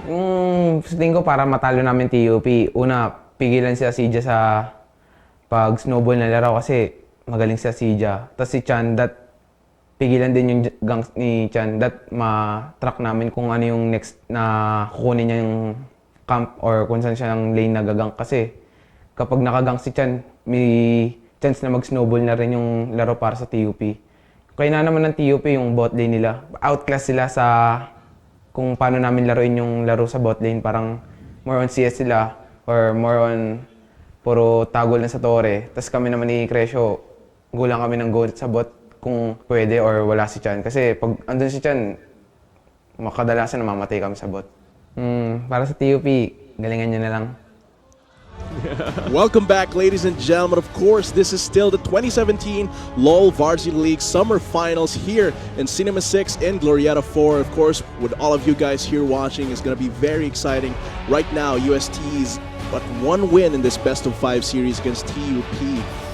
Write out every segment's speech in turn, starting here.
Yung sa tingin ko para matalo namin TUP, una, pigilan si Asija sa pag snowball na laro kasi magaling si Asija. Tapos si Chandat, pigilan din yung gangs ni Chandat, ma-track namin kung ano yung next na kukunin niya yung camp or kung saan siya ng lane na gagang. Kasi kapag nakagang si Chan, may chance na mag-snowball na rin yung laro para sa TUP. Kaya na naman ng TUP yung bot lane nila. Outclass sila sa kung paano namin laruin yung laro sa bot lane. Parang more on CS sila or more on puro tagol na sa torre. Tapos kami naman ni Crescio, gulang kami ng goal sa bot kung pwede or wala si Chan. Kasi pag andun si Chan, makadalasan namamatay kami sa bot. Para sa TUP, galingan niya na lang. Welcome back, ladies and gentlemen. Of course, this is still the 2017 LOL Varsity League Summer Finals here in Cinema 6 and Glorieta 4. Of course, with all of you guys here watching, it's going to be very exciting. Right now, UST's but one win in this best-of-5 series against TUP.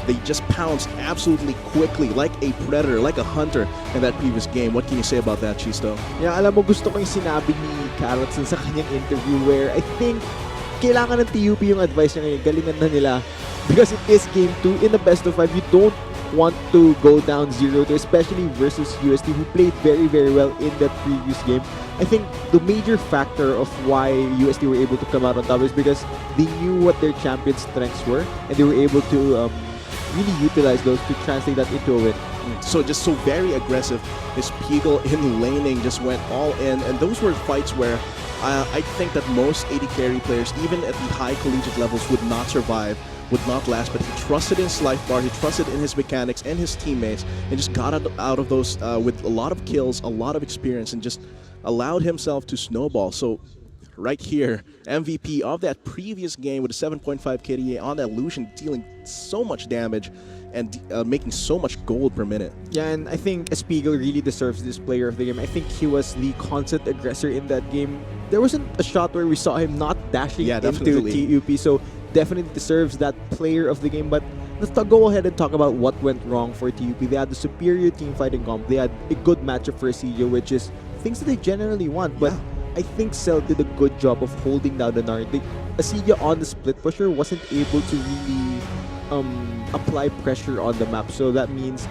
They just pounced absolutely quickly, like a predator, like a hunter in that previous game. What can you say about that, Chisto? Yeah, alam mo, gusto ko yung sinabi ni Carrots sa kanyang interview where I think kailangan ng TUP yung advice niya ngayon. Galingan na nila. Because it is game 2 in the best of 5. You don't want to go down 0-2, especially versus UST who played very, very well in that previous game. I think the major factor of why UST were able to come out on top is because they knew what their champion's strengths were and they were able to really utilize those to translate that into a win. So just so very aggressive. His Spiegel in laning just went all in, and those were fights where I think that most AD carry players, even at the high collegiate levels, would not survive, would not last, but he trusted in his life bar, he trusted in his mechanics and his teammates, and just got out of those with a lot of kills, a lot of experience, and just allowed himself to snowball. So right here, MVP of that previous game with a 7.5 KDA on that Lucian, dealing so much damage and making so much gold per minute. Yeah, and I think Spiegel really deserves this player of the game. I think he was the constant aggressor in that game. There wasn't a shot where we saw him not dashing into TUP, so definitely deserves that player of the game. But let's go ahead and talk about what went wrong for TUP. They had the superior team fighting comp. They had a good matchup for Asija, which is things that they generally want. But I think Cell did a good job of holding down the narrative. Asija on the split pusher wasn't able to really apply pressure on the map, so that means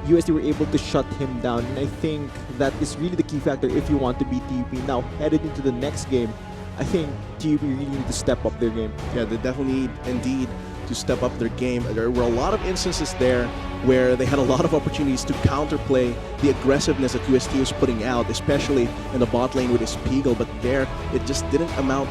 UST were able to shut him down, and I think that is really the key factor if you want to beat TUP. Now, headed into the next game, I think TUP really need to step up their game. Yeah, they definitely need, indeed, to step up their game. There were a lot of instances there where they had a lot of opportunities to counterplay the aggressiveness that UST was putting out, especially in the bot lane with his Spiegel, but there, it just didn't amount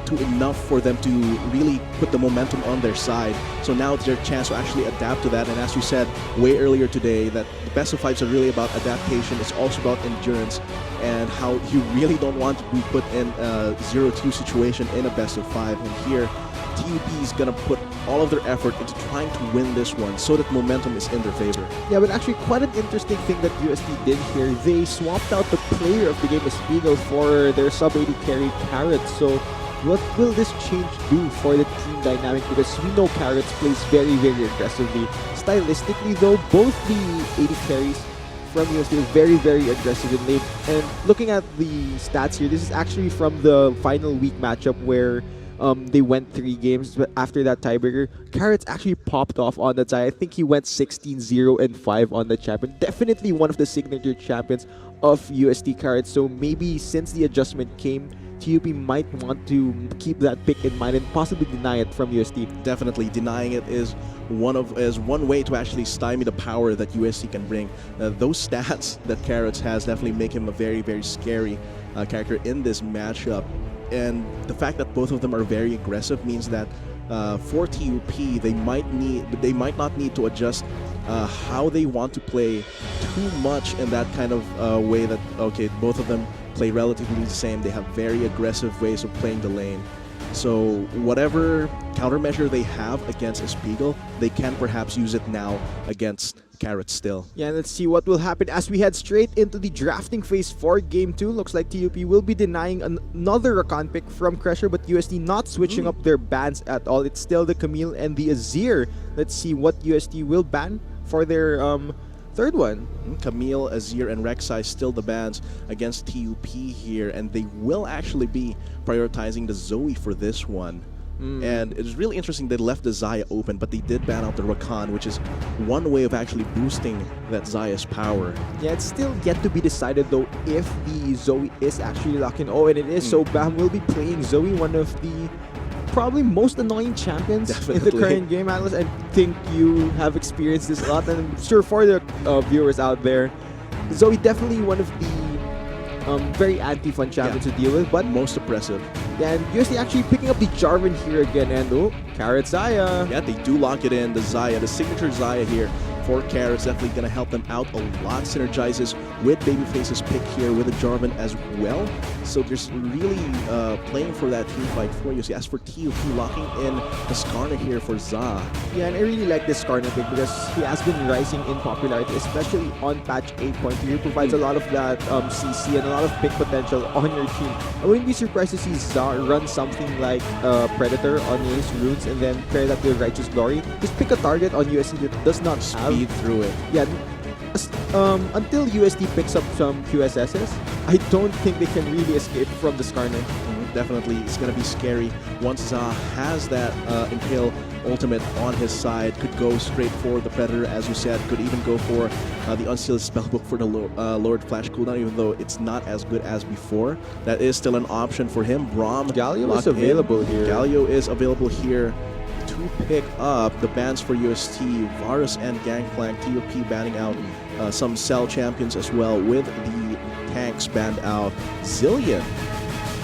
to enough for them to really put the momentum on their side. So now it's their chance to actually adapt to that. And as you said way earlier today, that the best of fives are really about adaptation. It's also about endurance and how you really don't want to be put in a 0-2 situation in a best of 5. And here, TUP is going to put all of their effort into trying to win this one so that momentum is in their favor. Yeah, but actually quite an interesting thing that UST did here. They swapped out the player of the game, Spiegel, for their sub-AD carry, Carrots. So what will this change do for the team dynamic? Because we know Carrots plays very, very aggressively. Stylistically though, both the AD carries from UST are very, very aggressive in lane. And looking at the stats here, this is actually from the final week matchup where they went 3 games, but after that tiebreaker, Carrots actually popped off on the tie. I think he went 16-0-5 on the champion. Definitely one of the signature champions of UST Carrots. So maybe since the adjustment came, TUP might want to keep that pick in mind and possibly deny it from UST. Definitely denying it is one way to actually stymie the power that UST can bring. Those stats that Carrots has definitely make him a very, very scary character in this matchup. And the fact that both of them are very aggressive means that for TUP, they might not need to adjust how they want to play too much in that kind of way that, okay, both of them play relatively the same. They have very aggressive ways of playing the lane. So whatever countermeasure they have against Spiegel, they can perhaps use it now against Carrots still. Yeah, let's see what will happen as we head straight into the drafting phase for Game 2. Looks like TUP will be denying another Rakan pick from Crusher, but UST not switching up their bans at all. It's still the Camille and the Azir. Let's see what UST will ban for their third one. Camille, Azir, and Rek'Sai still the bans against TUP here, and they will actually be prioritizing the Zoe for this one. And it's really interesting they left the Xayah open, but they did ban out the Rakan, which is one way of actually boosting that Xayah's power. Yeah, it's still yet to be decided though if the Zoe is actually locked in. Oh, and it is. So Bam will be playing Zoe, one of the probably most annoying champions in the Definitely. current game, Atlas. I think you have experienced this a lot, and I'm sure for the viewers out there, Zoe definitely one of the very anti-fun champions to deal with, but Most oppressive. and UST actually picking up the Jarvan here again, and oh, Carrot Xayah. Yeah, they do lock it in. The Xayah, the signature Xayah here for Carrot's definitely going to help them out a lot. Synergizes with Babyface's pick here with the Jarvan as well. So there's really playing for that team fight for you. As for TUP, locking in the Skarner here for Za. Yeah, and I really like this Skarner pick because he has been rising in popularity, especially on patch 8.3. He provides a lot of that CC and a lot of pick potential on your team. I wouldn't be surprised to see Za run something like Predator on his runes and then pair that with Righteous Glory. Just pick a target on UST that does not have... Speed through it. Yeah, until UST picks up some QSSs, I don't think they can really escape from the Skarner. Definitely, it's going to be scary. Once Za has that Impale ultimate on his side, could go straight for the Predator, as you said, could even go for the Unsealed Spellbook for the lowered flash cooldown, even though it's not as good as before. That is still an option for him. Braum, Galio is locked in. available here. Galio is available here to pick up the bans for UST, Varus and Gangplank. TUP banning out some Cell champions as well, with the tanks banned out. Zillion.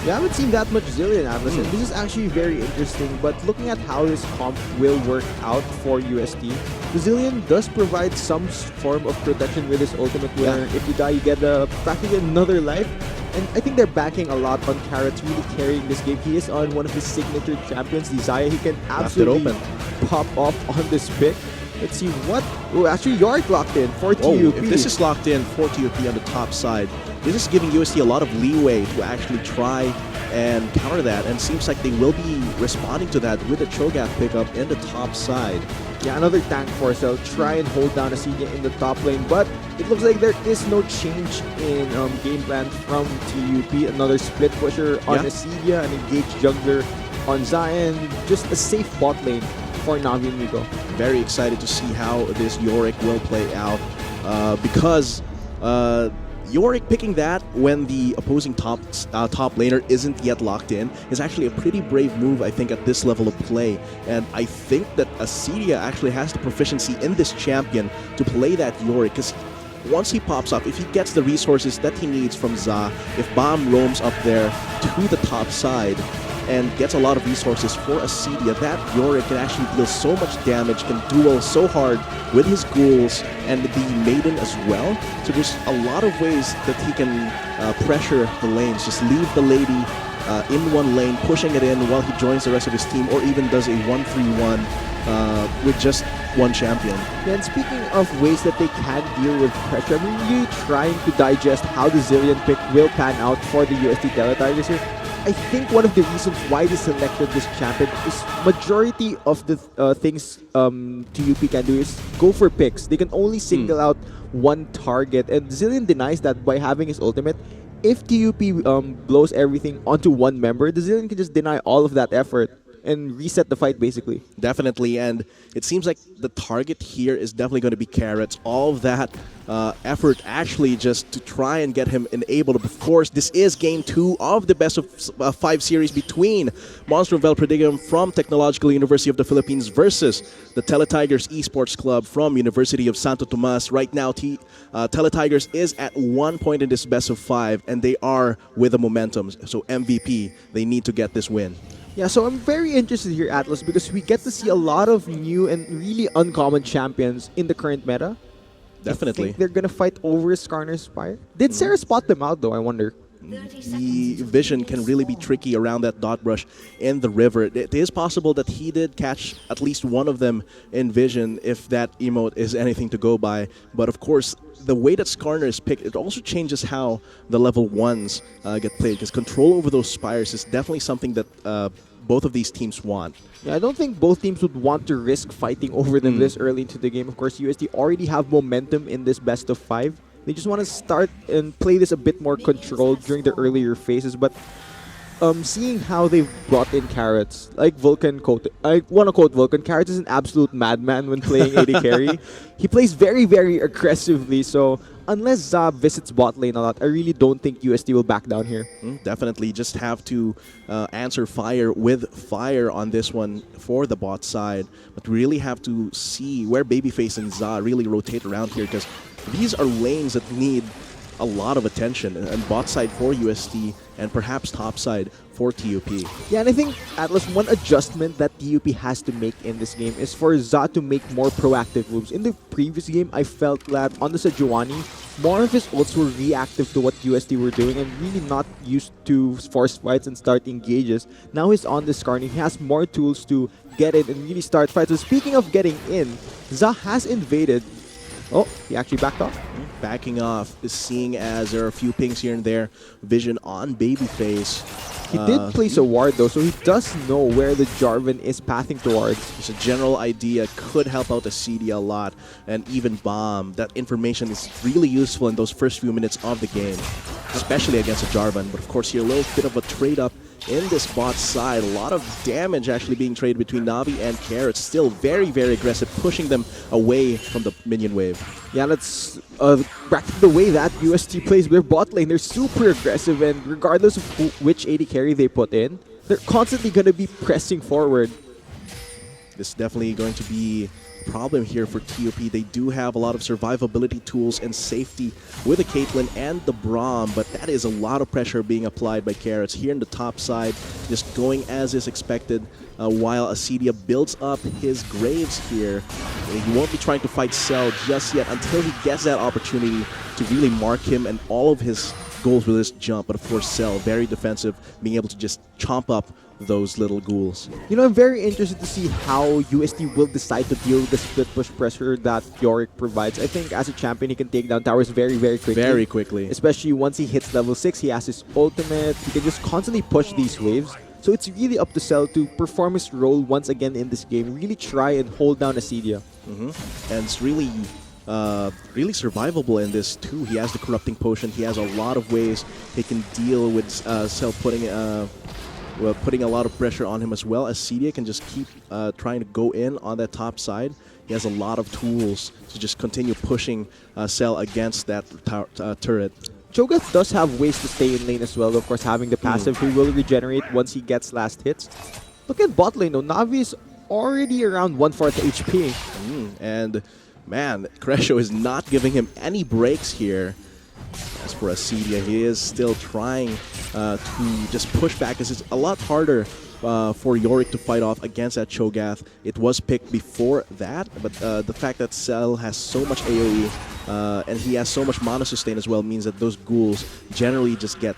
We haven't seen that much Zillion, Atlas, and this is actually very interesting, but looking at how this comp will work out for UST, the Zillion does provide some form of protection with his ultimate, where if you die, you get practically another life. And I think they're backing a lot on Carrots really carrying this game. He is on one of his signature champions, the Xayah. He can absolutely pop off on this pick. Let's see what... Oh, actually, Yorick locked in for TUP. If this is locked in for TUP on the top side, this is giving UST a lot of leeway to actually try and counter that, and seems like they will be responding to that with a Cho'Gath pickup in the top side. Yeah, another tank force. They'll try and hold down Asidia in the top lane, but it looks like there is no change in game plan from TUP. Another split pusher on Asidia, an engaged jungler on Zion. Just a safe bot lane for Navi and Nico. Very excited to see how this Yorick will play out, because Yorick picking that when the opposing top laner isn't yet locked in is actually a pretty brave move, I think, at this level of play. And I think that Asidia actually has the proficiency in this champion to play that Yorick, because once he pops up, if he gets the resources that he needs from Za, if Bomb roams up there to the top side and gets a lot of resources for Asidia, that Yorick can actually deal so much damage, can duel so hard with his ghouls and the Maiden as well. So there's a lot of ways that he can pressure the lanes. Just leave the lady in one lane, pushing it in while he joins the rest of his team, or even does a 1-3-1 with just one champion. Yeah, and speaking of ways that they can deal with pressure, I'm really trying to digest how the Zillion pick will pan out for the UST Teletigers here. I think one of the reasons why they selected this champion is majority of the things TUP can do is go for picks. They can only single out one target, and Zillion denies that by having his ultimate. If TUP blows everything onto one member, the Zillion can just deny all of that effort and reset the fight, basically. Definitely, and it seems like the target here is definitely going to be Carrots. All of that effort actually just to try and get him enabled. Of course, this is game 2 of the best of 5 series between Monster of Valpredigium from Technological University of the Philippines versus the Teletigers Esports Club from University of Santo Tomas. Right now, Teletigers is at 1 point in this best of 5, and they are with the momentum. So MVP, they need to get this win. Yeah, so I'm very interested here, Atlas, because we get to see a lot of new and really uncommon champions in the current meta. Definitely. I think they're gonna fight over Skarner's Spire. Did Sarah spot them out, though, I wonder? the vision can really be tricky around that dot brush in the river. It is possible that he did catch at least one of them in vision if that emote is anything to go by. But of course, the way that Skarner is picked, it also changes how the level 1s get played, because control over those spires is definitely something that both of these teams want. Yeah, I don't think both teams would want to risk fighting over them this early into the game. Of course, UST already have momentum in this best of 5. They just want to start and play this a bit more controlled during the earlier phases. But seeing how they've brought in Carrots, like Vulcan quote, I want to quote Vulcan, Carrots is an absolute madman when playing AD carry. He plays very, very aggressively. So unless Zab visits bot lane a lot, I really don't think UST will back down here. Definitely just have to answer fire with fire on this one for the bot side. But really have to see where Babyface and Za really rotate around here, because these are lanes that need a lot of attention, and bot side for UST and perhaps top side for TUP. Yeah, and I think, Atlas, one adjustment that TUP has to make in this game is for Za to make more proactive moves. In the previous game, I felt that on the Sejuani, more of his ults were reactive to what UST were doing and really not used to force fights and start engages. Now he's on this Skarner, he has more tools to get in and really start fights. So speaking of getting in, Za has invaded. Oh, he actually backed off. Backing off, seeing as there are a few pings here and there. Vision on Babyface. He did place a ward though, so he does know where the Jarvan is pathing towards. Just a general idea could help out the CD a lot, and even Bomb. That information is really useful in those first few minutes of the game, especially against a Jarvan. But of course, here a little bit of a trade-up in this bot side. A lot of damage actually being traded between Navi and Carrots. Still very, very aggressive, pushing them away from the minion wave. Yeah, that's back to the way that UST plays their bot lane. They're super aggressive, and regardless of which AD carry they put in, they're constantly going to be pressing forward. This is definitely going to be a problem here for TUP. They do have a lot of survivability tools and safety with the Caitlyn and the Braum, but that is a lot of pressure being applied by Carrots here in the top side, just going as is expected, while Acedia builds up his Graves here. He won't be trying to fight Cell just yet until he gets that opportunity to really mark him and all of his goals with this jump. But of course, Cell, very defensive, being able to just chomp up those little ghouls. You know, I'm very interested to see how UST will decide to deal with the split push pressure that Yorick provides. I think as a champion, he can take down towers very, very quickly. Very quickly. Especially once he hits level 6, he has his ultimate. He can just constantly push these waves. So it's really up to Cell to perform his role once again in this game. Really try and hold down Acedia. And it's really really survivable in this too. He has the corrupting potion. He has a lot of ways he can deal with Cell putting a lot of pressure on him, as well as Cedia can just keep trying to go in on that top side. He has a lot of tools to just continue pushing Cell against that turret. Cho'Gath does have ways to stay in lane as well. Of course, having the passive, he will regenerate once he gets last hits. Look at bot lane though. Navi is already around 1/4 HP. And man, Crescio is not giving him any breaks here. As for Acedia, he is still trying to just push back. It's a lot harder for Yorick to fight off against that Cho'Gath. It was picked before that, but the fact that Cell has so much AoE and he has so much mana sustain as well means that those ghouls generally just get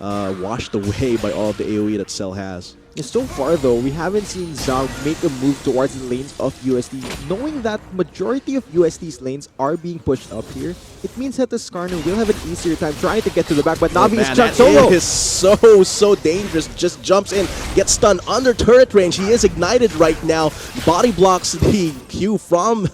washed away by all of the AoE that Cell has. So far though, we haven't seen Zhao make a move towards the lanes of UST. Knowing that majority of UST's lanes are being pushed up here, it means that the Skarner will have an easier time trying to get to the back, but Navi is trapped solo! It is so dangerous. Just jumps in, gets stunned under turret range. He is ignited right now. Body blocks the Q from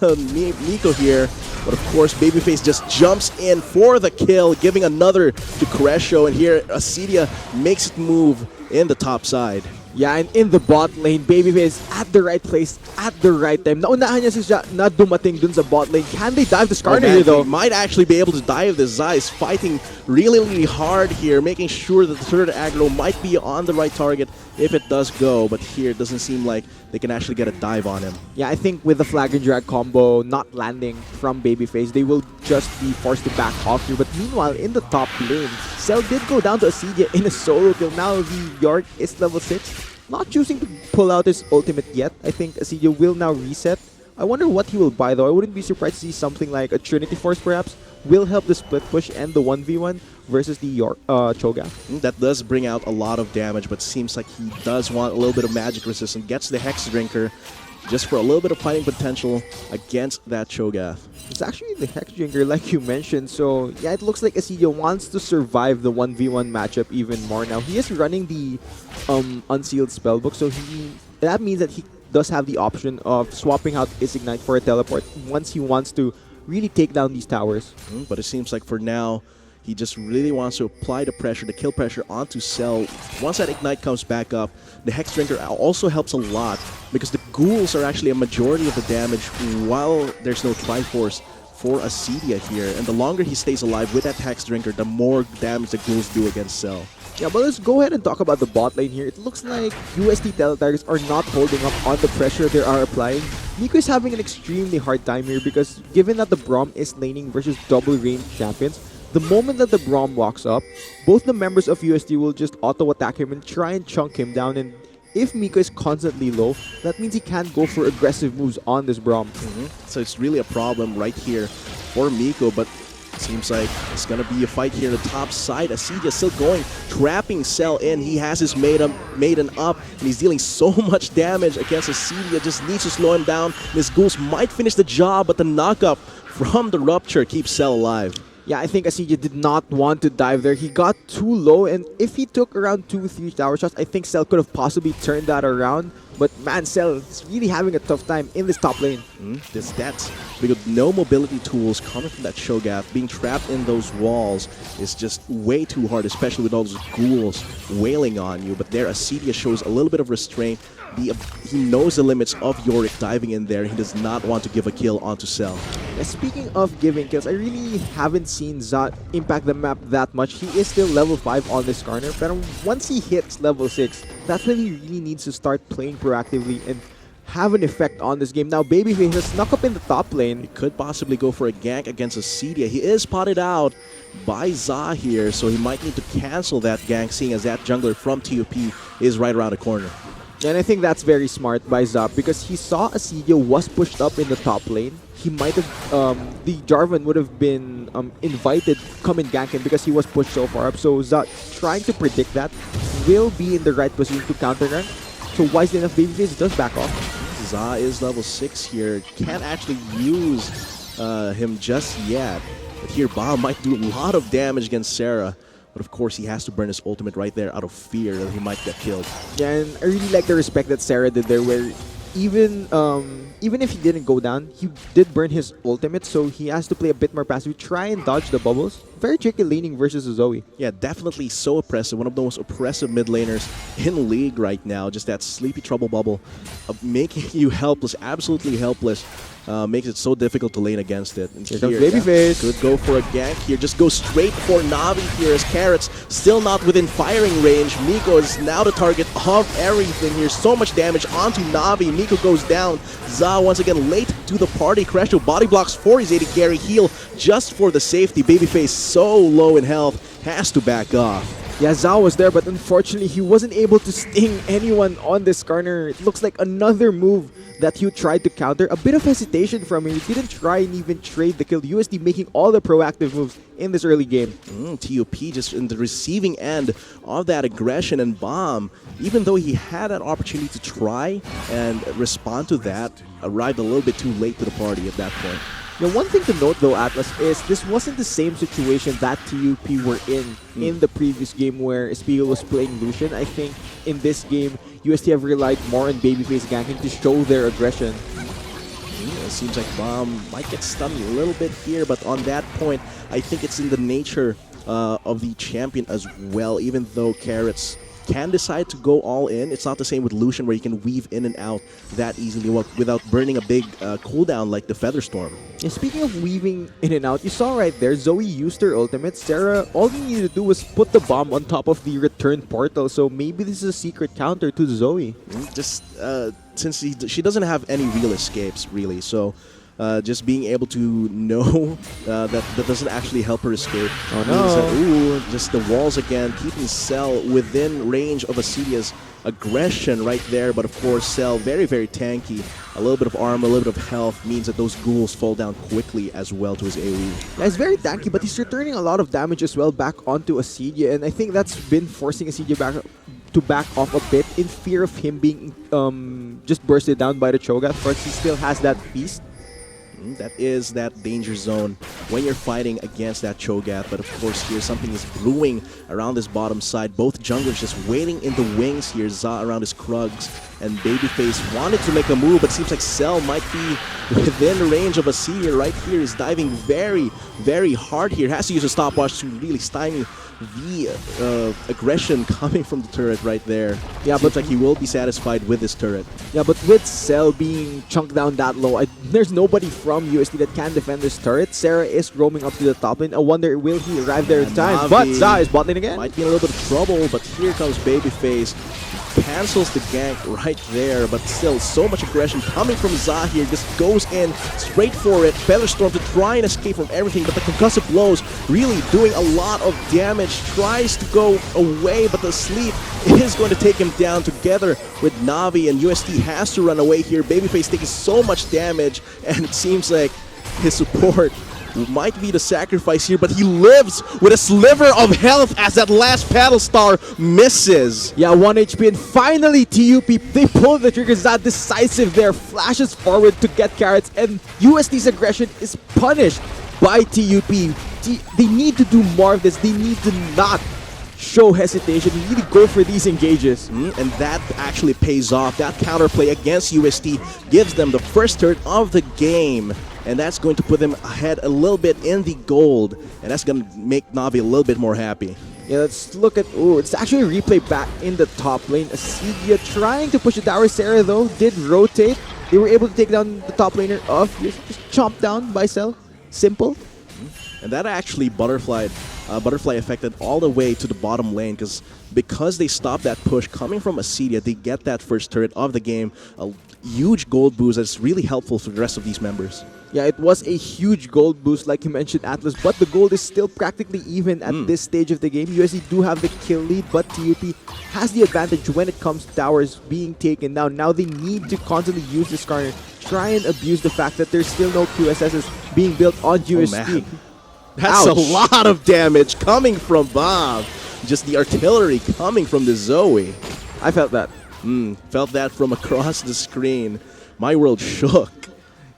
Nico here. But of course, Babyface just jumps in for the kill, giving another to Crescio. And here, Acedia makes it move in the top side. Yeah, and in the bot lane, Babyface at the right place, at the right time. Naunahan niya si Zha na dumating dun sa bot lane. Can they dive the Skarner here though? He might actually be able to dive this. Zai is fighting really hard here, making sure that the third aggro might be on the right target if it does go. But here, it doesn't seem like they can actually get a dive on him. Yeah, I think with the flag and drag combo not landing from Babyface, they will just be forced to back off here. But meanwhile, in the top lane, Cell did go down to Acedia in a solo kill. Now the York is level 6. Not choosing to pull out his ultimate yet. I think Acedia will now reset. I wonder what he will buy though. I wouldn't be surprised to see something like a Trinity Force perhaps. will help the split push and the 1v1 versus the Cho'Gath. That does bring out a lot of damage, but seems like he does want a little bit of magic resistance. Gets the Hex Drinker just for a little bit of fighting potential against that Cho'Gath. It's actually the Hex Drinker, like you mentioned. So yeah, it looks like Asidia wants to survive the 1v1 matchup even more now. He is running the Unsealed Spellbook, so that means that he does have the option of swapping out his Ignite for a Teleport once he wants to really take down these towers. But it seems like for now, he just really wants to apply the pressure, the kill pressure onto Cell. Once that Ignite comes back up, the Hex Drinker also helps a lot because the ghouls are actually a majority of the damage while there's no Triforce for Asidia here. And the longer he stays alive with that Hex Drinker, the more damage the ghouls do against Cell. Yeah, but let's go ahead and talk about the bot lane here. It looks like UST Teletargets are not holding up on the pressure they are applying. Nico is having an extremely hard time here because given that the Braum is laning versus double range champions, the moment that the Braum walks up, both the members of UST will just auto-attack him and try and chunk him down. And if Miko is constantly low, that means he can't go for aggressive moves on this Braum. So it's really a problem right here for Miko, but seems like it's going to be a fight here on the top side. Asidia still going, trapping Cell in. He has his maiden up, and he's dealing so much damage against Asidia. Just needs to slow him down. His ghouls might finish the job, but the knockup from the Rupture keeps Cell alive. Yeah, I think Asidia did not want to dive there. He got too low, and if he took around 2-3 tower shots, I think Cell could have possibly turned that around. But man, Cell is really having a tough time in this top lane. That's because no mobility tools coming from that Cho'Gath. Being trapped in those walls is just way too hard, especially with all those ghouls wailing on you. But there, Asidia shows a little bit of restraint. He knows the limits of Yorick diving in there. He does not want to give a kill onto Cell. Yeah, speaking of giving kills, I really haven't seen Zot impact the map that much. He is still level 5 on this corner, but once he hits level 6, that's when he really needs to start playing proactively and have an effect on this game. Now, Babyface has snuck up in the top lane. He could possibly go for a gank against Asidia. He is spotted out by Za here, so he might need to cancel that gank, seeing as that jungler from TUP is right around the corner. And I think that's very smart by Zop because he saw Asidia was pushed up in the top lane. He might have, the Jarvan would have been invited to come and gank him because he was pushed so far up. So Zop, trying to predict that, will be in the right position to counter rank. So wisely enough, Babyface does back off. Za is level 6 here. Can't actually use him just yet. But here, Ba might do a lot of damage against Sarah. But of course, he has to burn his ultimate right there out of fear that he might get killed. Yeah, and I really like the respect that Sarah did there, where even if he didn't go down, he did burn his ultimate, so he has to play a bit more passive, try and dodge the bubbles. Very tricky laning versus Zoe. Yeah, definitely so oppressive. One of the most oppressive mid laners in League right now. Just that sleepy trouble bubble of making you helpless, absolutely helpless. Makes it so difficult to lane against it. And here comes Babyface. Could go for a gank here. Just go straight for Navi here as Carrots still not within firing range. Miko is now the target of everything here. So much damage onto Navi. Miko goes down. Za once again late to the party. Cresho body blocks for his AD carry. Heal just for the safety. Babyface so low in health. Has to back off. Yeah, Zhao was there, but unfortunately, he wasn't able to sting anyone on this corner. It looks like another move that he tried to counter. A bit of hesitation from him. He didn't try and even trade the kill. USD making all the proactive moves in this early game. TUP just in the receiving end of that aggression and bomb. Even though he had that opportunity to try and respond to that, arrived a little bit too late to the party at that point. Now, one thing to note though, Atlas, is this wasn't the same situation that TUP were in the previous game where Espiegel was playing Lucian. I think in this game, UST have relied more on Babyface ganking to show their aggression. It seems like Bomb might get stunned a little bit here, but on that point, I think it's in the nature of the champion as well. Even though Carrots can decide to go all in, it's not the same with Lucian where you can weave in and out that easily without burning a big cooldown like the Featherstorm. And speaking of weaving in and out, you saw right there, Zoe used her ultimate. Sarah, all you needed to do was put the bomb on top of the return portal, so maybe this is a secret counter to Zoe. Just since she doesn't have any real escapes, really, so just being able to know that doesn't actually help her escape. Oh no. Ooh, just the walls again, keeping Cell within range of Acedia's aggression right there. But of course, Cell very, very tanky. A little bit of armor, a little bit of health means that those ghouls fall down quickly as well to his AoE. Yeah, he's very tanky, but he's returning a lot of damage as well back onto Acedia, and I think that's been forcing Acedia back off a bit in fear of him being just bursted down by the Cho'Gath. Of course, he still has that feast. That is that danger zone when you're fighting against that Cho'Gath. But of course here something is brewing around this bottom side. Both junglers just waiting in the wings here. Za around his Krugs, and Babyface wanted to make a move, but it seems like Cell might be within range of Acedia right here. Is diving very, very hard here. Has to use a stopwatch to really stymie the aggression coming from the turret right there. Yeah, but like he will be satisfied with this turret. Yeah, but with Cell being chunked down that low, there's nobody from UST that can defend this turret. Sarah is roaming up to the top lane. I wonder, will he arrive there in time? Navi But Za is bot lane again. Might be in a little bit of trouble, but here comes Babyface. Cancels the gank right there, but still so much aggression coming from Za here. Just goes in straight for it. Featherstorm to try and escape from everything, but the concussive blows really doing a lot of damage. Tries to go away, but the sleep is going to take him down together with Navi, and UST has to run away here. Babyface taking so much damage, and it seems like his support might be the sacrifice here, but he lives with a sliver of health as that last paddle star misses. Yeah, 1 HP, and finally TUP, they pull the trigger. Za decisive there, flashes forward to get carrots, and UST's aggression is punished by TUP. They need to do more of this. They need to not show hesitation, really go for these engages. And that actually pays off. That counterplay against UST gives them the first turret of the game, and that's going to put them ahead a little bit in the gold, and that's going to make Navi a little bit more happy. Yeah, let's look at... Ooh, it's actually a replay back in the top lane. Acedia trying to push the tower. Sarah, though, did rotate. They were able to take down the top laner of... Just chomped down by Cell. Simple. And that actually butterfly affected all the way to the bottom lane, because they stopped that push coming from Acedia, they get that first turret of the game. A huge gold boost that's really helpful for the rest of these members. Yeah, it was a huge gold boost, like you mentioned, Atlas, but the gold is still practically even at this stage of the game. USC do have the kill lead, but TUP has the advantage when it comes to towers being taken down. Now they need to constantly use this corner, try and abuse the fact that there's still no QSSs being built on UST. Man. That's a lot of damage coming from Bob. Just the artillery coming from the Zoe. I felt that. Felt that from across the screen. My world shook.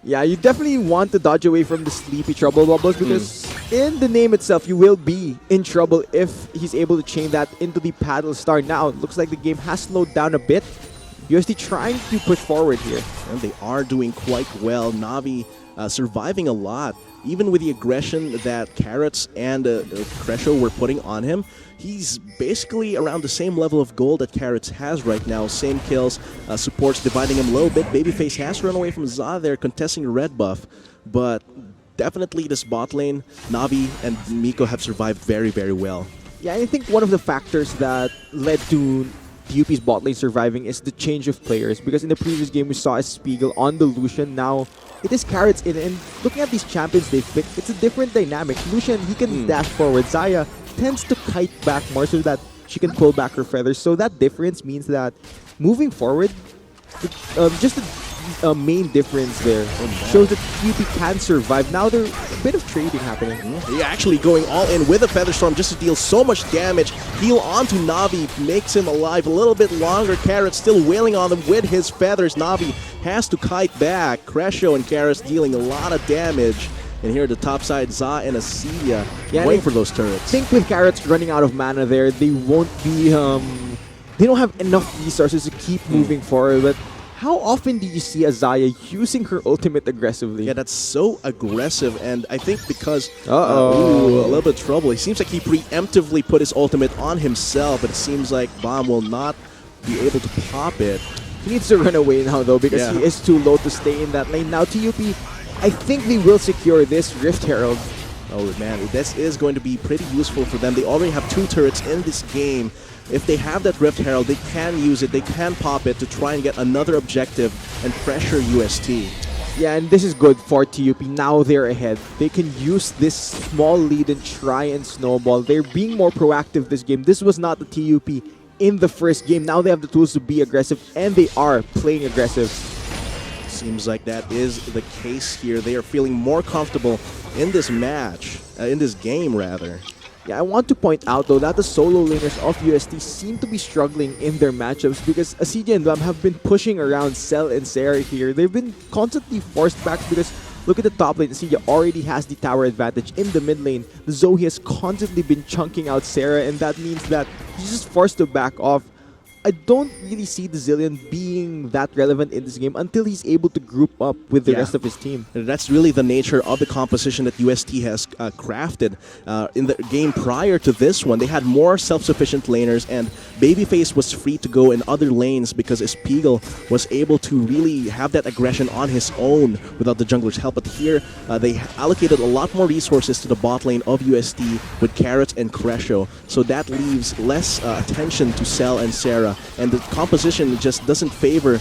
Yeah, you definitely want to dodge away from the sleepy trouble bubbles, because in the name itself, you will be in trouble if he's able to chain that into the paddle star. Now, it looks like the game has slowed down a bit. USD trying to push forward here. And they are doing quite well. Navi surviving a lot. Even with the aggression that Carrots and Cresho were putting on him, he's basically around the same level of gold that Carrots has right now. Same kills, supports dividing him a little bit. Babyface has to run away from Za there, contesting the red buff. But definitely this bot lane, Navi and Miko have survived very, very well. Yeah, I think one of the factors that led to TUP's bot lane surviving is the change of players, because in the previous game we saw a Spiegel on the Lucian. Now it is Carrots in, and looking at these champions they've picked, it's a different dynamic. Lucian, he can dash forward. Zaya tends to kite back more so that she can pull back her feathers. So that difference means that moving forward, just a main difference there shows that TUP can survive. Now there's a bit of trading happening. He actually going all in with a Featherstorm just to deal so much damage. Heal onto Navi, makes him alive a little bit longer. Carrot still wailing on him with his feathers. Navi has to kite back. Cresho and Carrot dealing a lot of damage. And here at the top side, Za and Acedia waiting for those turrets. I think with Carrots running out of mana there, they won't be... they don't have enough resources to keep moving forward, but how often do you see Azaya using her ultimate aggressively? Yeah, that's so aggressive, and I think because a little bit of trouble. It seems like he preemptively put his ultimate on himself, but it seems like Bomb will not be able to pop it. He needs to run away now, though, because he is too low to stay in that lane. Now, TUP, I think they will secure this Rift Herald. Oh man, this is going to be pretty useful for them. They already have 2 turrets in this game. If they have that Rift Herald, they can use it, they can pop it to try and get another objective and pressure UST. Yeah, and this is good for TUP. Now they're ahead. They can use this small lead and try and snowball. They're being more proactive this game. This was not the TUP in the first game. Now they have the tools to be aggressive, and they are playing aggressive. Seems like that is the case here. They are feeling more comfortable in this match, in this game rather. Yeah, I want to point out though that the solo laners of UST seem to be struggling in their matchups because Asidia and Lam have been pushing around Cell and Sarah here. They've been constantly forced back because look at the top lane. Asidia already has the tower advantage. In the mid lane, the Zoe has constantly been chunking out Sarah, and that means that he's just forced to back off. I don't really see the Zillion being that relevant in this game until he's able to group up with the rest of his team. That's really the nature of the composition that UST has crafted. In the game prior to this one, they had more self-sufficient laners, and Babyface was free to go in other lanes because Espiegel was able to really have that aggression on his own without the jungler's help. But here, they allocated a lot more resources to the bot lane of UST with Carrots and Crescio, so that leaves less attention to Cell and Sarah. And the composition just doesn't favor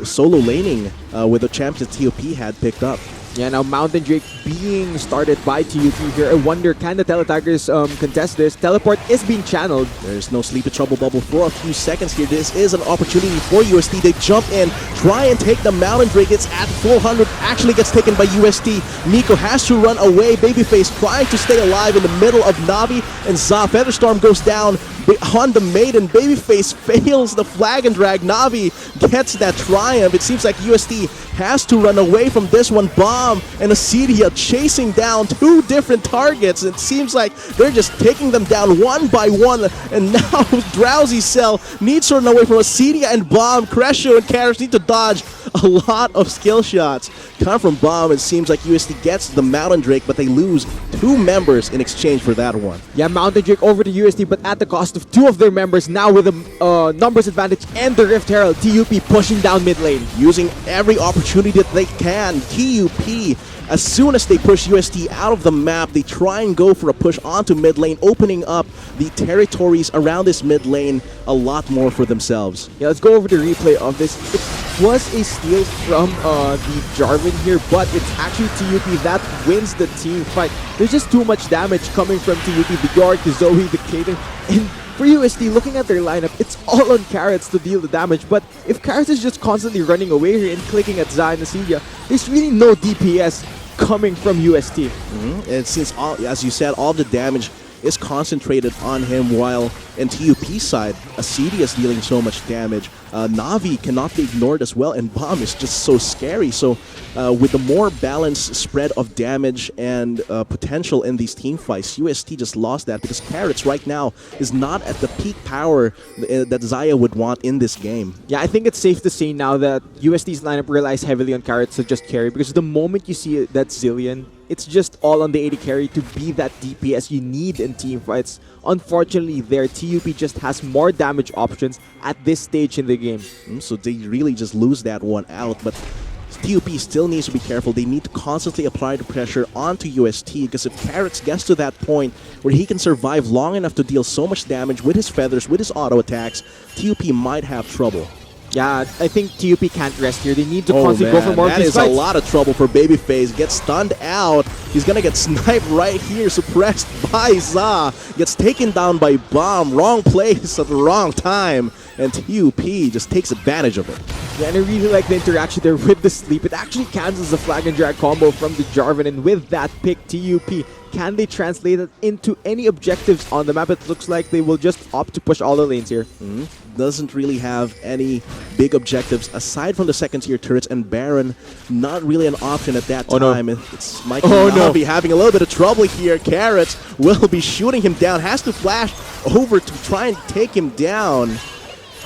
solo laning with the champions TUP had picked up. Yeah, now Mountain Drake being started by TUP here. I wonder, can the Teletigers contest this? Teleport is being channeled. There's no Sleepy Trouble bubble for a few seconds here. This is an opportunity for UST. They jump in, try and take the Mountain Drake. It's at 400, actually gets taken by UST. Miko has to run away. Babyface trying to stay alive in the middle of Navi and Za. Featherstorm goes down on the Maiden. Babyface fails the flag and drag. Navi gets that triumph. It seems like UST has to run away from this one. Bomb and Asidia chasing down two different targets. It seems like they're just taking them down one by one, and now Drowsy Cell needs to run away from Asidia and Bomb. Crescio and Carrots need to dodge a lot of skill shots come from Bomb. It seems like UST gets the Mountain Drake, but they lose two members in exchange for that one. Yeah, Mountain Drake over to UST, but at the cost of two of their members. Now with the numbers advantage and the Rift Herald, TUP pushing down mid lane. Using every opportunity that they can. TUP, as soon as they push UST out of the map, they try and go for a push onto mid lane, opening up the territories around this mid lane a lot more for themselves. Yeah, let's go over the replay of this. It was a steal from the Jarvan here, but it's actually TUP that wins the team fight. There's just too much damage coming from TUP, the Yorick, the Zoe, the Kaden, and for UST, looking at their lineup, it's all on Carrots to deal the damage, but if Carrots is just constantly running away here and clicking at Za and Asidia, there's really no DPS coming from UST. And since, as you said, all the damage is concentrated on him, while in TUP's side, Asidia is dealing so much damage. Navi cannot be ignored as well, and Bomb is just so scary. So with the more balanced spread of damage and potential in these team fights, UST just lost that because Carrots right now is not at the peak power that Xayah would want in this game. Yeah, I think it's safe to say now that UST's lineup relies heavily on Carrots to just carry, because the moment you see that Zillion, it's just all on the AD carry to be that DPS you need in team fights. Unfortunately, their TUP just has more damage options at this stage in the game. So they really just lose that one out, but TUP still needs to be careful. They need to constantly apply the pressure onto UST, because if Carrots gets to that point where he can survive long enough to deal so much damage with his feathers, with his auto attacks, TUP might have trouble. Yeah, I think TUP can't rest here. They need to constantly go for more of these fights. fights. That is a lot of trouble for Babyface. Gets stunned out. He's gonna get sniped right here, suppressed by Za. Gets taken down by Bomb. Wrong place at the wrong time. And TUP just takes advantage of it. Yeah, and I really like the interaction there with the sleep. It actually cancels the flag and drag combo from the Jarvan, and with that pick, TUP, can they translate it into any objectives on the map? It looks like they will just opt to push all the lanes here. Doesn't really have any big objectives aside from the second tier turrets, and Baron not really an option at that time. No. It's Mikey Navi having a little bit of trouble here. Carrots will be shooting him down, has to flash over to try and take him down.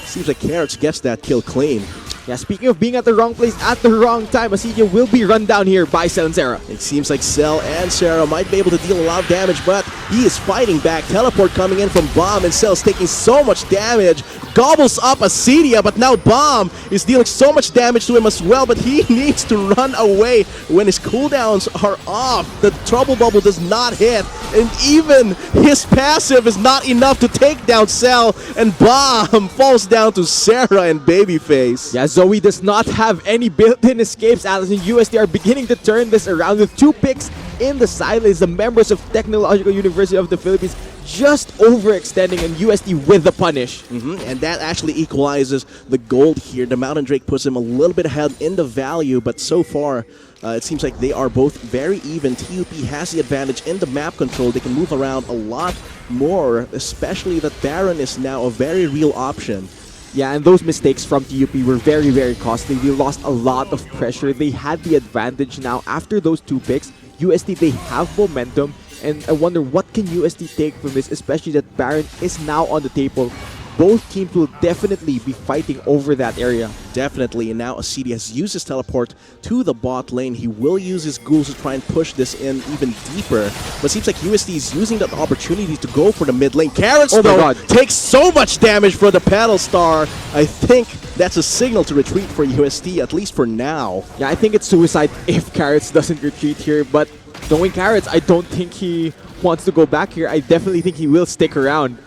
Seems like Carrots gets that kill clean. Yeah, speaking of being at the wrong place at the wrong time, Asidia will be run down here by Cell and Sarah. It seems like Cell and Sarah might be able to deal a lot of damage, but He is fighting back. Teleport coming in from Bomb, and Cell's taking so much damage. Gobbles up Acedia, but now Bomb is dealing so much damage to him as well, but he needs to run away when his cooldowns are off. The Trouble Bubble does not hit, and even his passive is not enough to take down Cell, and Bomb falls down to Sarah and Babyface. Yeah, Zoe does not have any built-in escapes. Alice and UST are beginning to turn this around with 2 picks in the sidelines. The members of Technological University of the Philippines just overextending, and UST with the punish. And that actually equalizes the gold here. The Mountain Drake puts him a little bit ahead in the value, but so far it seems like they are both very even. TUP has the advantage in the map control. They can move around a lot more, especially that Baron is now a very real option. Yeah, and those mistakes from TUP were very, very costly. They lost a lot of pressure. They had the advantage now after those 2 picks. UST, they have momentum, and I wonder what can UST take from this, especially that Baron is now on the table. Both teams will definitely be fighting over that area. Definitely, and now Acedia has used his teleport to the bot lane. He will use his ghouls to try and push this in even deeper. But it seems like UST is using that opportunity to go for the mid lane. Carrots, oh though, my God, takes so much damage for the Paddle Star. I think that's a signal to retreat for UST, at least for now. Yeah, I think it's suicide if Carrots doesn't retreat here, but knowing Carrots, I don't think he wants to go back here. I definitely think he will stick around.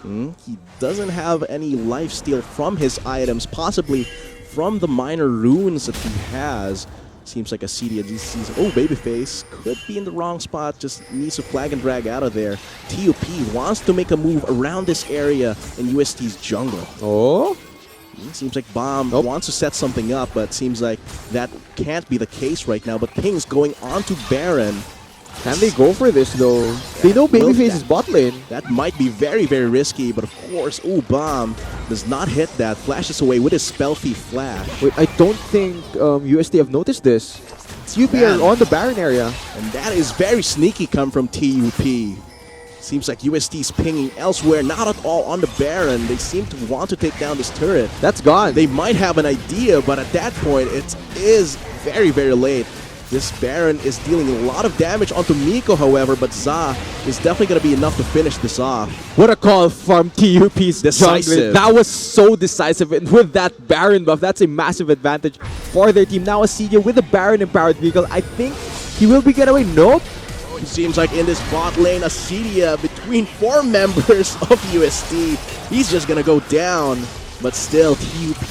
He doesn't have any lifesteal from his items, possibly from the minor runes that he has. Seems like Acedia sees, oh, Babyface could be in the wrong spot, just needs to flag and drag out of there. TUP wants to make a move around this area in UST's jungle. Oh? Seems like Bomb wants to set something up, but seems like that can't be the case right now. But Ping's going on to Baron. Can they go for this though? They know Babyface is bot lane. That might be very, very risky, but of course, ooh, Bomb does not hit that. Flashes away with his Spellfy Flash. Wait, I don't think UST have noticed this. TUP are on the Baron area. And that is very sneaky come from TUP. Seems like UST's pinging elsewhere, not at all on the Baron. They seem to want to take down this turret. That's gone. They might have an idea, but at that point, it is very, very late. This Baron is dealing a lot of damage onto Miko, however, but Za is definitely going to be enough to finish this off. What a call from TUP's Decisive. jungler. That was so decisive, and with that Baron buff, that's a massive advantage for their team. Now Acedia with a Baron empowered vehicle. I think he will be getting away. Nope. It seems like in this bot lane, Acedia between 4 members of UST, he's just going to go down. But still, TUP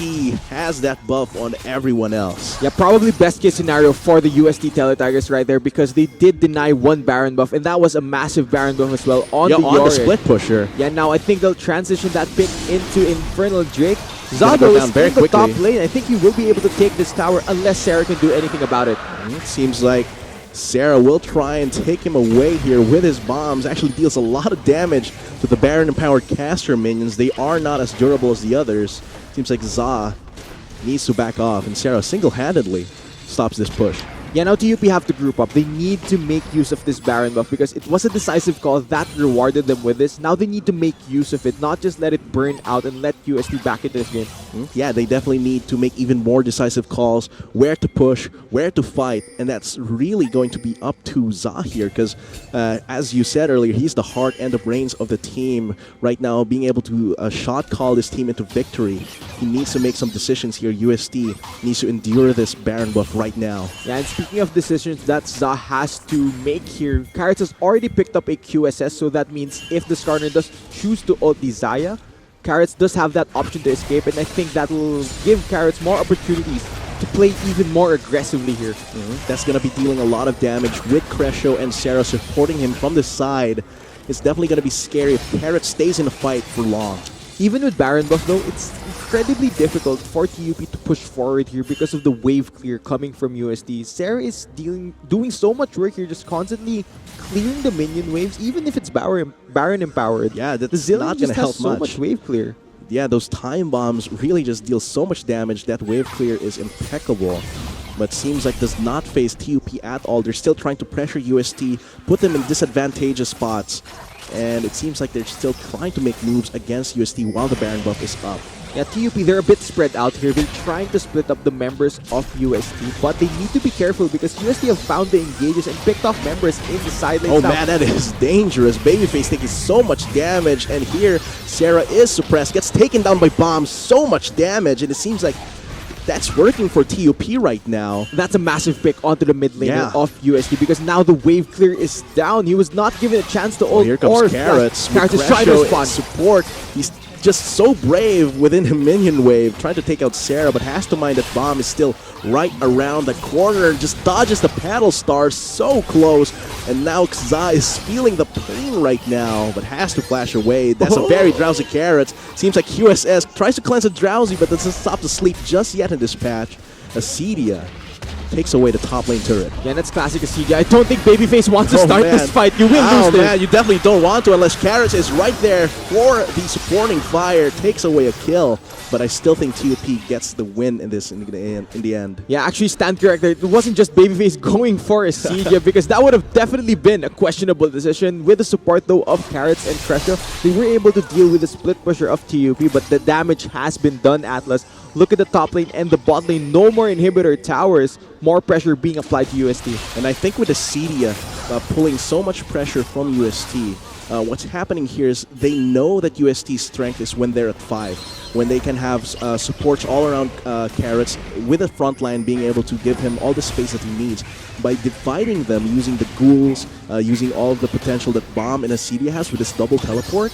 has that buff on everyone else. Yeah, probably best case scenario for the UST Teletigers right there, because they did deny 1 Baron buff, and that was a massive Baron buff as well on the split pusher. Yeah, now I think they'll transition that pick into Infernal Drake. Zado is in the top lane. I think he will be able to take this tower unless Sarah can do anything about it. It seems like Sarah will try and take him away here with his bombs. Actually deals a lot of damage to the Baron-empowered caster minions. They are not as durable as the others. Seems like Za needs to back off, and Sarah single-handedly stops this push. Yeah, now TUP have to group up. They need to make use of this Baron buff because it was a decisive call that rewarded them with this. Now they need to make use of it, not just let it burn out and let UST back into this game. Yeah, they definitely need to make even more decisive calls, where to push, where to fight, and that's really going to be up to Za here because, as you said earlier, he's the heart and the brains of the team right now, being able to shot call this team into victory. He needs to make some decisions here. UST needs to endure this Baron buff right now. Yeah, and speaking of decisions that Za has to make here, Carrots has already picked up a QSS, so that means if the Skarner does choose to ult the Xayah, Carrots does have that option to escape, and I think that will give Carrots more opportunities to play even more aggressively here. That's going to be dealing a lot of damage with Crescio and Sarah supporting him from the side. It's definitely going to be scary if Carrots stays in the fight for long. Even with Baron buff though, it's incredibly difficult for TUP to push forward here because of the wave clear coming from UST. Sarah is doing so much work here, just constantly clearing the minion waves, even if it's Baron empowered. Yeah, that's the Zillion not going to help so much wave clear. Yeah, those time bombs really just deal so much damage. That wave clear is impeccable. But seems like does not phase TUP at all. They're still trying to pressure UST, put them in disadvantageous spots. And it seems like they're still trying to make moves against UST while the Baron buff is up. Yeah, TUP, they're a bit spread out here. They're trying to split up the members of UST, but they need to be careful because UST have found the engages and picked off members in the side lanes. Oh Now, man, that is dangerous. Babyface taking so much damage, and here Sarah is suppressed, gets taken down by bombs, so much damage, and it seems like that's working for TUP right now. that's a massive pick onto the mid laner Yeah. of UST because now the wave clear is down. He was not given a chance to ult Here comes or Carrots. Carrots is trying to Mugresho in respond. support. He's just so brave within the minion wave, trying to take out Sarah, but has to mind that bomb is still right around the corner and just dodges the paddle star so close. And now Xa is feeling the pain right now, but has to flash away. That's a very drowsy Carrots. Seems like QSS tries to cleanse a drowsy, but doesn't stop to sleep just yet in this patch. Acedia takes away the top lane turret. Yeah, that's classic Acedia. I don't think Babyface wants to Oh, start man. this fight. You will Oh lose this. man, you definitely don't want to unless Carrots is right there for the supporting fire, takes away a kill. But I still think TUP gets the win in this in the end. Yeah, actually stand corrected. It wasn't just Babyface going for Acedia because that would have definitely been a questionable decision. With the support though of Carrots and Cresta, they were able to deal with the split pusher of TUP, but the damage has been done, Atlas. Look at the top lane and the bot lane. No more inhibitor towers. More pressure being applied to UST. And I think with Acedia pulling so much pressure from UST, what's happening here is they know that UST's strength is when they're at 5. When they can have supports all around Carrots, with the front line being able to give him all the space that he needs. By dividing them using the ghouls, using all of the potential that Bomb and Acedia has with this double teleport,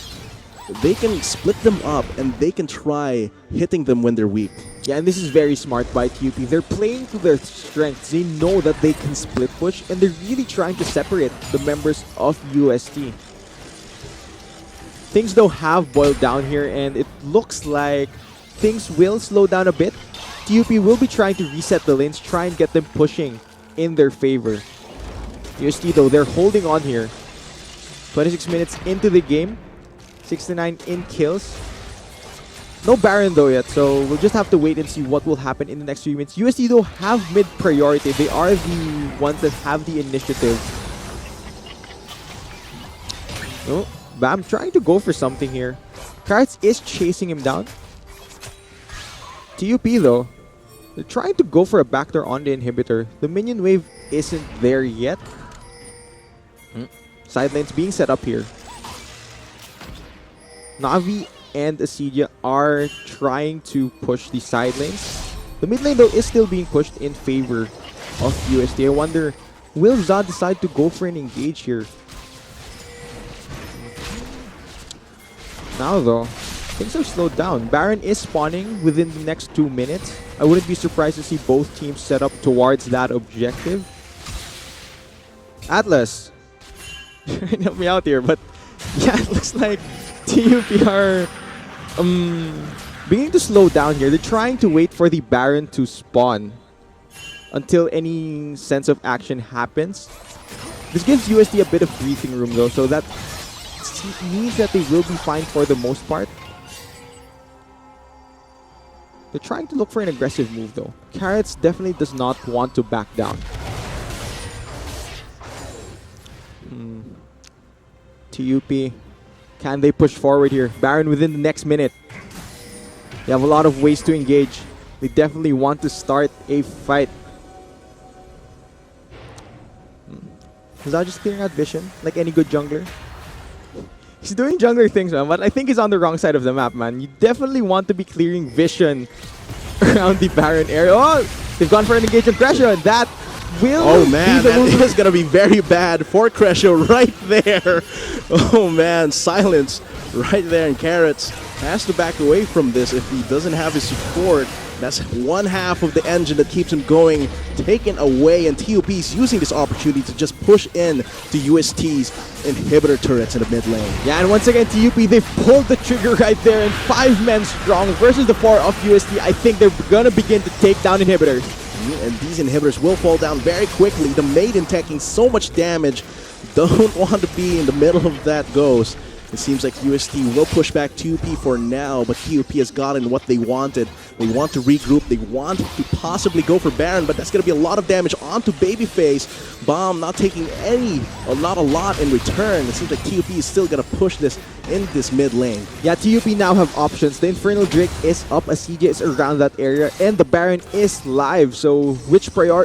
they can split them up and they can try hitting them when they're weak. Yeah, and this is very smart by TUP. They're playing to their strengths. They know that they can split push, and they're really trying to separate the members of UST. Things though have boiled down here, and it looks like things will slow down a bit. TUP will be trying to reset the lanes, try and get them pushing in their favor. UST though, they're holding on here. 26 minutes into the game. 69 in kills. No Baron though yet, so we'll just have to wait and see what will happen in the next few minutes. UST though have mid priority. They are the ones that have the initiative. Oh, Bam trying to go for something here. Carrots is chasing him down. TUP though, they're trying to go for a backdoor on the inhibitor. The minion wave isn't there yet. Side lanes being set up here. Navi and Acedia are trying to push the side lanes. The mid lane though is still being pushed in favor of UST. I wonder, will Za decide to go for an engage here? Now though, things are slowed down. Baron is spawning within the next 2 minutes. I wouldn't be surprised to see both teams set up towards that objective. Atlas, trying to help me out here, but yeah, it looks like TUP are beginning to slow down here. They're trying to wait for the Baron to spawn until any sense of action happens. This gives UST a bit of breathing room though, so that means that they will be fine for the most part. They're trying to look for an aggressive move though. Carrots definitely does not want to back down. TUP, can they push forward here? Baron within the next minute. They have a lot of ways to engage. They definitely want to start a fight. Za just clearing out vision like any good jungler. He's doing jungler things, man, but I think he's on the wrong side of the map, man. You definitely want to be clearing vision around the Baron area. Oh, they've gone for an engagement pressure, and that will Oh man, be the that move. is going to be very bad for Crescio right there. Oh man, silence right there, and Carrots has to back away from this if he doesn't have his support. That's one half of the engine that keeps him going, taken away, and TUP is using this opportunity to just push in to UST's inhibitor turrets in the mid lane. Yeah, and once again, TUP, they've pulled the trigger right there, and 5 men strong versus the 4 of UST. I think they're gonna begin to take down inhibitors. And these inhibitors will fall down very quickly. The Maiden taking so much damage. Don't want to be in the middle of that ghost. It seems like UST will push back TUP for now, but TUP has gotten what they wanted. They want to regroup. They want to possibly go for Baron, but that's going to be a lot of damage onto Babyface. Bomb not taking not a lot in return. It seems like TUP is still gonna push this in this mid lane. Yeah, TUP now have options. The Infernal Drake is up as CJ is around that area, and the Baron is live. So which will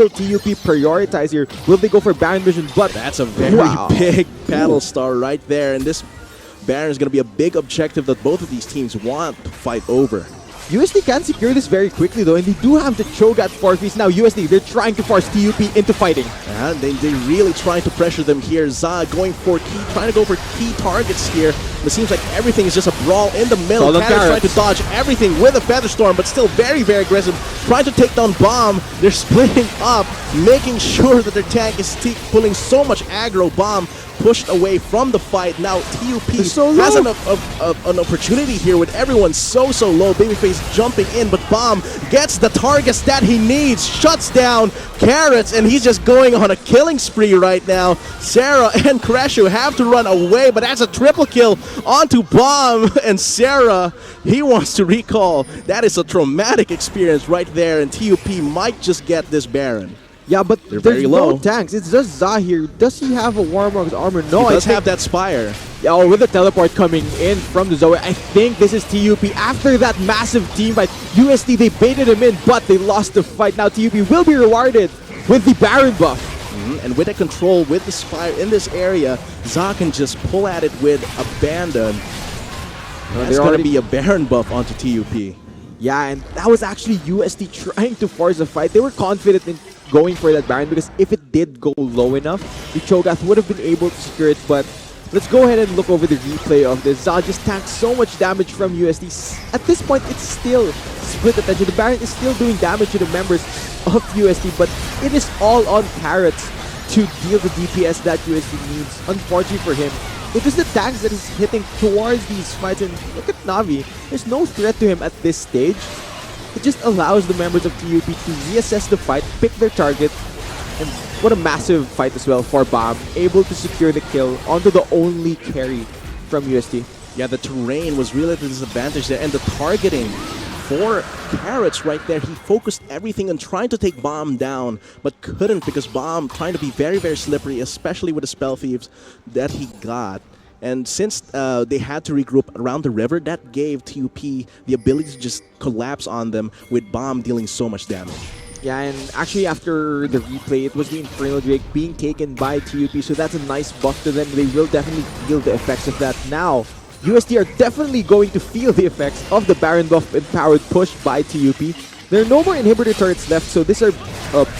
TUP prioritize here? Will they go for Baron Vision? But That's a very big battle star right there, and this Baron is gonna be a big objective that both of these teams want to fight over. USD can secure this very quickly though, and they do have the Cho'Gath forfeits. Now USD, they're trying to force TUP into fighting. And they really trying to pressure them here. Za trying to go for key targets here. It seems like everything is just a brawl in the middle. Carrots trying to dodge everything with a Feather Storm, but still very, very aggressive. Trying to take down Bomb. They're splitting up, making sure that their tank is pulling so much aggro. Bomb pushed away from the fight. Now TUP has an opportunity here with everyone so low. Babyface jumping in, but Bomb gets the targets that he needs, shuts down Carrots, and he's just going on a killing spree right now. Sarah and Crashu have to run away, but that's a triple kill onto Bomb, and Sarah, he wants to recall. That is a traumatic experience right there, and TUP might just get this Baron. Yeah, but They're there's very no low. tanks. It's just Za here. Does he have a Warmog's armor? No, He does have that Spire. Yeah, oh, with the teleport coming in from the Zoe, I think this is TUP. After that massive team fight, UST, they baited him in, but they lost the fight. Now TUP will be rewarded with the Baron buff. And with the control, with the Spire in this area, Za can just pull at it with Abandon. There's going to be a Baron buff onto TUP. Yeah, and that was actually UST trying to force a fight. They were confident in going for that Baron because if it did go low enough, the Cho'Gath would have been able to secure it. But let's go ahead and look over the replay of this. Za just tanked so much damage from UST. At this point, it's still split attention. The Baron is still doing damage to the members of UST, but it is all on Carrots to deal the DPS that UST needs. Unfortunately for him, it is the tanks that he's hitting towards these fights. And look at Navi. There's no threat to him at this stage. It just allows the members of TUP to reassess the fight, pick their target, and what a massive fight as well for Bomb, able to secure the kill onto the only carry from UST. Yeah, the terrain was really the disadvantage there, and the targeting for Carrots right there. He focused everything on trying to take Bomb down, but couldn't because Bomb trying to be very, very slippery, especially with the Spell Thieves that he got. And since they had to regroup around the river, that gave TUP the ability to just collapse on them with Bomb dealing so much damage. Yeah, and actually after the replay, it was the Infernal Drake being taken by TUP, so that's a nice buff to them. They will definitely feel the effects of that. Now, UST are definitely going to feel the effects of the Baron buff empowered push by TUP. There are no more inhibitor turrets left, so these are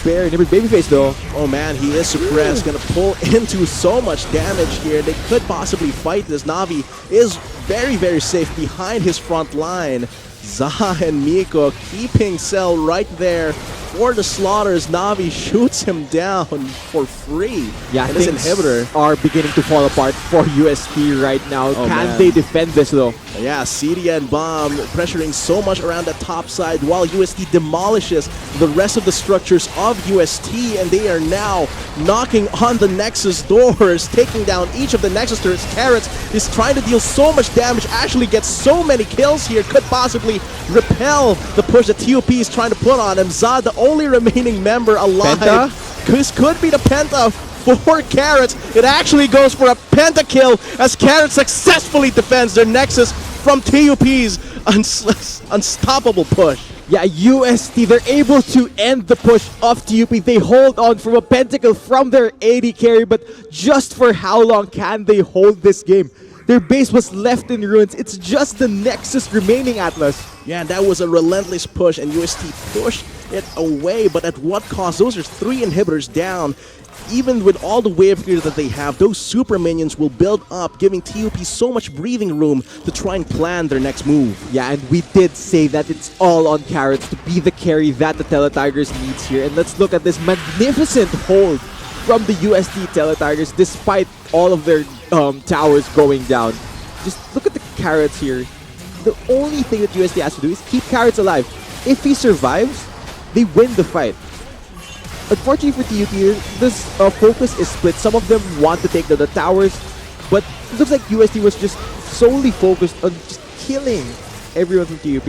Bear inhibitor Babyface though. Oh man, he is suppressed, gonna pull into so much damage here. They could possibly fight this. Navi is very, very safe behind his front line. Za and Miko keeping Cell right there for the slaughters. Navi shoots him down for free. Yeah, and this things inhibitor are beginning to fall apart for UST right now. Oh, Can man. they defend this though? Yeah, Cedia and Bomb pressuring so much around the top side while UST demolishes the rest of the structures of UST, and they are now knocking on the Nexus doors, taking down each of the Nexus turrets. Carrots is trying to deal so much damage, actually gets so many kills here, could possibly repel the push that TUP is trying to put on him. Zad, the only remaining member alive. Penta? This could be the Penta for Carrots. It actually goes for a pentakill as Carrots successfully defends their Nexus from TUP's unstoppable push. Yeah, UST, they're able to end the push of TUP. They hold on from a pentacle from their AD carry, but just for how long can they hold this game? Their base was left in ruins. It's just the Nexus remaining, Atlas. Yeah, and that was a relentless push, and UST pushed it away, but at what cost? Those are 3 inhibitors down. Even with all the wave gear that they have, those super minions will build up, giving TUP so much breathing room to try and plan their next move. Yeah, and we did say that it's all on Carrots to be the carry that the Teletigers needs here. And let's look at this magnificent hold from the UST Teletigers despite all of their towers going down. Just look at the Carrots here. The only thing that UST has to do is keep Carrots alive. If he survives, they win the fight. Unfortunately for TUP, this focus is split. Some of them want to take the towers, but it looks like UST was just solely focused on just killing everyone from TUP.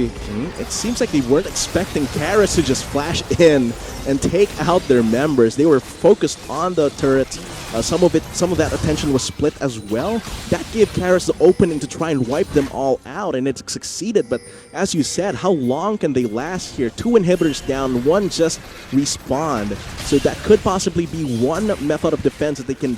It seems like they weren't expecting Carrots to just flash in and take out their members. They were focused on the turret. Some of that attention was split as well. That gave Carrots the opening to try and wipe them all out, and it succeeded. But as you said, how long can they last here? 2 inhibitors down, 1 just respawned. So that could possibly be one method of defense that they can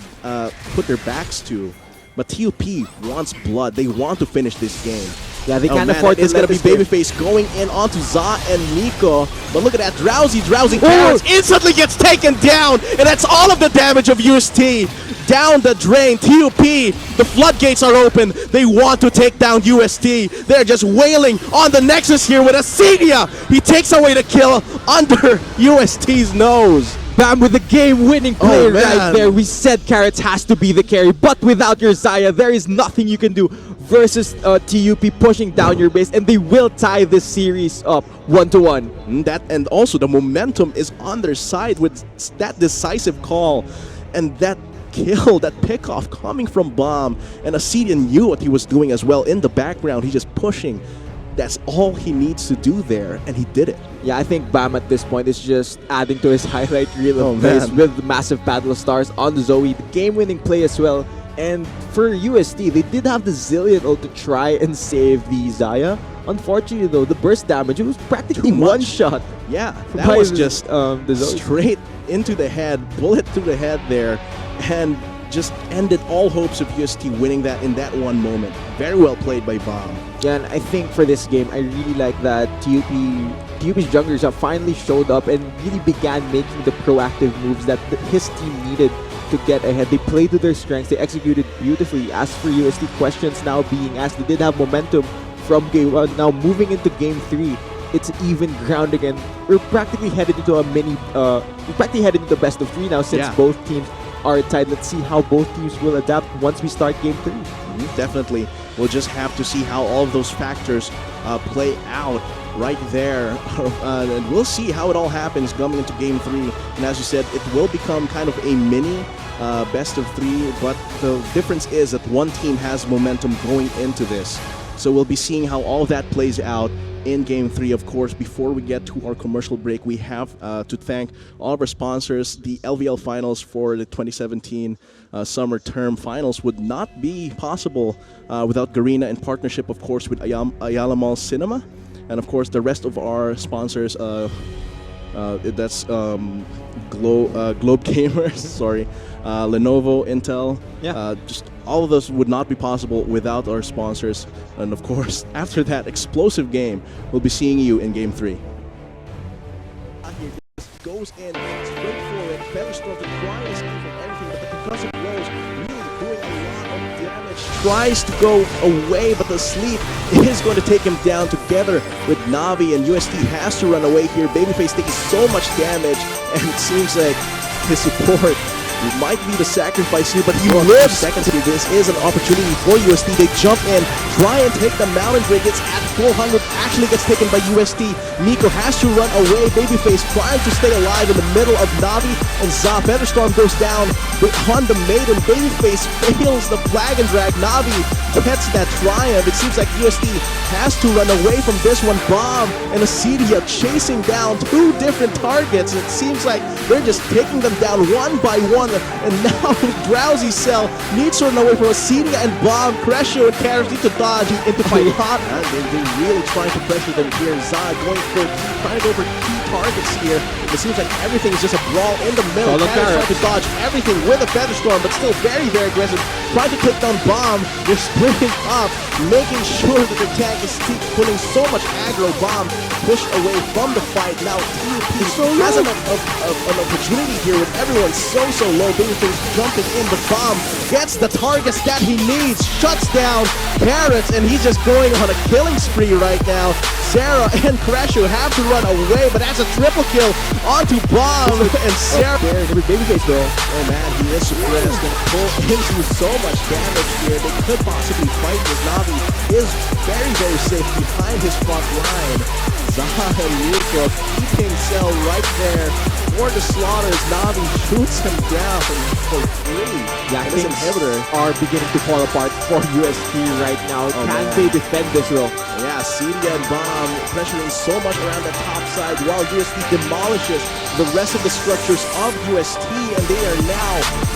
put their backs to. But TUP wants blood. They want to finish this game. Yeah, they can't afford to It's going to be let this Babyface going in onto Za and Nico. But look at that. Drowsy Carrots instantly gets taken down. And that's all of the damage of UST. Down the drain. TUP, the floodgates are open. They want to take down UST. They're just wailing on the Nexus here with Acedia. He takes away the kill under UST's nose. Bam with the game-winning play Oh, man. right there. We said Carrots has to be the carry, but without your Xayah, there is nothing you can do versus TUP pushing down your base, and they will tie this series up 1-1. That, and also the momentum is on their side with that decisive call and that kill, that pickoff coming from Bomb. And Acedia knew what he was doing as well in the background. He's just pushing. That's all he needs to do there, and he did it. Yeah, I think Bam at this point is just adding to his highlight reel of plays man. with the massive Battle of Stars on the Zoe, the game-winning play as well. And for UST, they did have the Zillion ult to try and save the Xayah. Unfortunately though, the burst damage, it was practically Too much. one shot. Yeah, that by was the- just the Zoe. straight into the head, bullet to the head there, and just ended all hopes of UST winning that in that one moment. Very well played by Bomb. Yeah, and I think for this game, I really like that TUP's junglers have finally showed up and really began making the proactive moves that his team needed to get ahead. They played to their strengths, they executed beautifully. As for UST, questions now being asked, they did have momentum from game 1. Now moving into game 3, it's even ground again. We're practically headed into the best of 3 now since Yeah. both teams are tied. Let's see how both teams will adapt once we start game 3. Definitely. We'll just have to see how all of those factors play out right there. And we'll see how it all happens coming into game 3. And as you said, it will become kind of a mini best of 3. But the difference is that one team has momentum going into this. So we'll be seeing how all of that plays out in Game 3. Of course, before we get to our commercial break, we have to thank all of our sponsors. The LVL Finals for the 2017 Summer Term Finals would not be possible without Garena in partnership, of course, with Ayala Mall Cinema. And of course, the rest of our sponsors, that's Globe Gamers, sorry, Lenovo, Intel. Yeah. Just all of those would not be possible without our sponsors. And of course, after that explosive game, we'll be seeing you in Game 3. Here just goes in straight for it. Featherstorm to try and escape from everything, but the concussive blows really doing a lot of damage. Tries to go away, but the sleep is going to take him down together with Navi, and UST has to run away here. Babyface taking so much damage, and it seems like his support might be the sacrifice here, but he lives. Seconds here. This is an opportunity for UST. They jump in, try and take the mountain break. It's at 400, actually gets taken by UST. Nico has to run away. Babyface trying to stay alive in the middle of Navi and Za. Featherstorm goes down on the maiden. Babyface fails the flag and drag. Navi gets that triumph. It seems like UST has to run away from this one. Bomb and Acedia chasing down 2 different targets. It seems like they're just taking them down one by one. And now Drowsy Cell needs to run away from Acedia and Bomb. Crescio and Carrots need to dodge into fight hot. They're really trying to pressure them here. Zai trying to go for key targets here. It seems like everything is just a brawl in the middle. Carrots trying to dodge everything with a Featherstorm, but still very, very aggressive. Trying to take down Bomb. They're splitting up, making sure that their tank is putting so much aggro. Bomb pushed away from the fight. Now TUP has an opportunity here with everyone so low. Babyface jumping in. The Bomb gets the targets that he needs, shuts down Carrots, and he's just going on a killing spree right now. Sarah and Crescio have to run away, but that's a triple kill onto Bomb and Sarah. Babyface though. Oh man, he is suppressed and pull into so much damage here. They could possibly fight this. Navi is very, very safe behind his front line. Zaha and Nico keeping Cell right there for the slaughters. Navi shoots him down for free. Yeah, And this things inhibitor. are beginning to fall apart for UST right now. Can they defend this row? Yeah, yeah, Celia and Bomb pressuring so much around the top side while UST demolishes the rest of the structures of UST, and they are now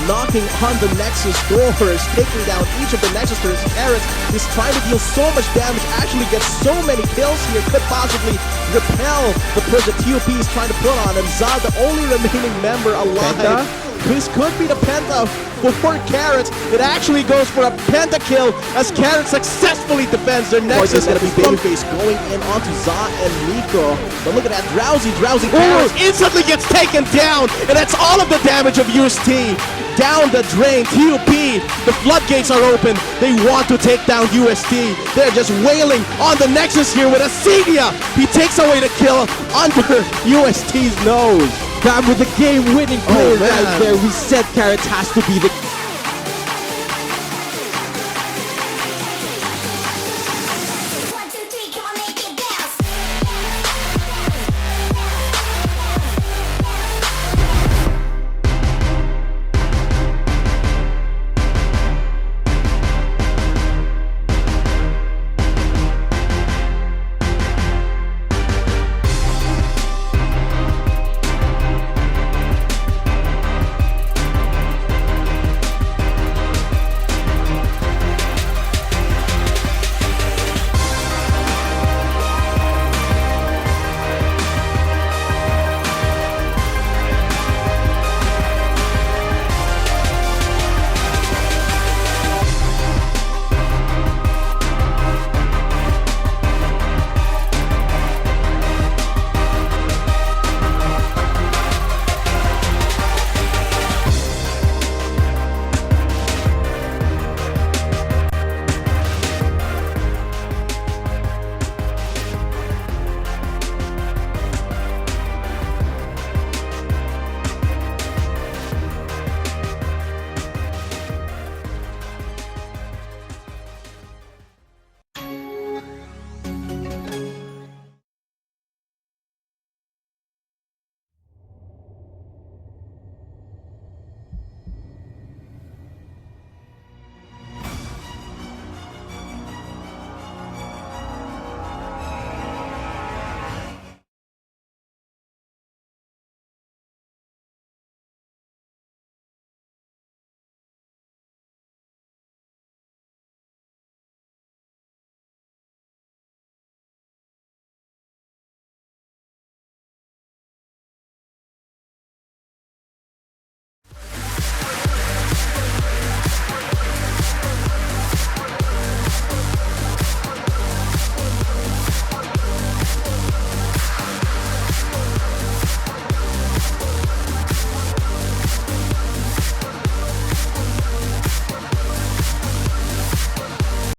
knocking on the Nexus doors, taking down each of the Nexus doors. Carrots is trying to deal so much damage, actually gets so many kills here, could possibly repel the push that TUP is trying to put on him. Zod, the only remaining member alive. Penta? This could be the Penta for Carrots. It actually goes for a pentakill as Carrots successfully defends their Nexus. Gonna be babyface going in onto Zod and Nico. But look at that, Drowsy Carrots instantly gets taken down, and that's all of the damage of UST. Down the drain, TUP, the floodgates are open. They want to take down UST. They're just wailing on the Nexus here with Acedia. He takes away the kill under UST's nose. Bam with the game-winning play man. right there. We said Carrots has to be the